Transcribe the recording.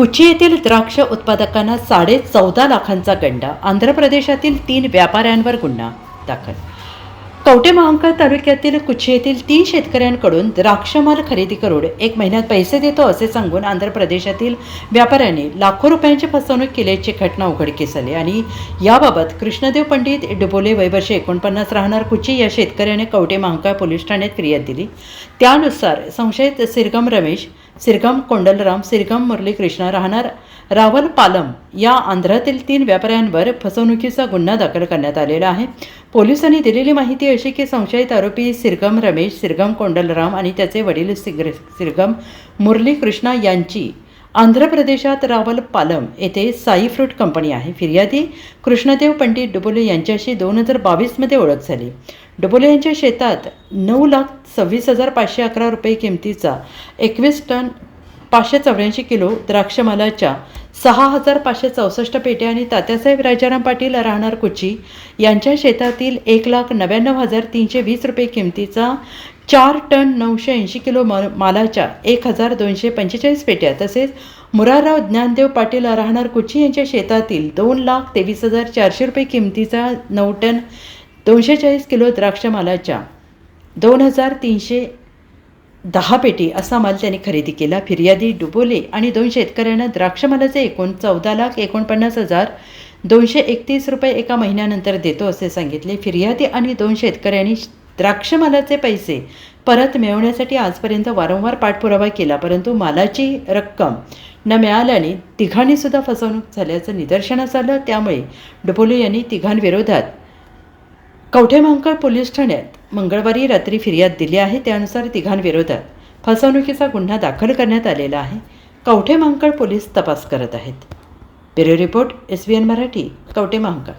कोची येथील द्राक्ष उत्पादकांना 14.5 लाखांचा गंडा. आंध्र प्रदेशातील 3 व्यापाऱ्यांवर गुन्हा दाखल. कवठेमहांकाळ तालुक्यातील कुची येथील 3 शेतकऱ्यांकडून द्राक्षमाल खरेदी करून 1 महिन्यात पैसे देतो असे सांगून आंध्र प्रदेशातील व्यापाऱ्यांनी लाखो रुपयांची फसवणूक केल्याची घटना उघडकीस आली आणि याबाबत कृष्णदेव पंडित डुबोले वय वर्ष 49 राहणार कुची या शेतकऱ्याने कवठेमहांकाळ पोलीस ठाण्यात फिर्याद दिली. त्यानुसार संशयित सिरगम रमेश, सिरगम कोंडलराम, सिरगम मुरली कृष्णा राहणार रावल पालम या आंध्रातील 3 व्यापाऱ्यांवर फसवणुकीचा गुन्हा दाखल करण्यात आलेला आहे. पोलिसांनी दिलेली माहिती अशी की संशयित आरोपी सिरगम रमेश, सिरगम कोंडलराम आणि त्याचे वडील सिरगम मुरली कृष्णा यांची आंध्र प्रदेशात रावल पालम येथे साई फ्रूट कंपनी आहे. फिर्यादी कृष्णदेव पंडित डुबोले यांच्याशी 2022 ओळख झाली. डुबोले यांच्या शेतात 9,26,511 रुपये किमतीचा 21 टन 584 किलो द्राक्षमालाच्या 6,564 पेट्या आणि तात्यासाहेब राजाराम पाटील राहणार कुची यांच्या शेतातील 1,99,320 रुपये किमतीचा 4 टन 980 किलो मालाच्या 1,245 पेट्या तसेच मुरारराव ज्ञानदेव पाटील राहणार कुची यांच्या शेतातील 2,23,400 रुपये किमतीचा 9 टन 240 किलो द्राक्षमालाच्या 2,310 पेटी असा माल त्यांनी खरेदी केला. फिर्यादी डुबोले आणि 2 शेतकऱ्यांना द्राक्षमालाचे एकूण 14,49,231 रुपये एका महिन्यानंतर देतो असे सांगितले. फिर्यादी आणि 2 शेतकऱ्यांनी द्राक्षमालाचे पैसे परत मिळवण्यासाठी आजपर्यंत वारंवार पाठपुरावा केला, परंतु मालाची रक्कम न मिळाल्याने तिघांनीसुद्धा फसवणूक झाल्याचं निदर्शनास आलं. त्यामुळे डुबोले यांनी तिघांविरोधात कवठेमहांकाळ पोलीस ठाण्यात मंगळवारी रात्री फिर्याद दिली आहे. त्यानुसार तिघांविरोधात फसवणुकीचा गुन्हा दाखल करण्यात आलेला आहे. कवठेमहांकाळ पोलीस तपास करत आहेत. Bureau report SBN Marathi, Kavathemahankal.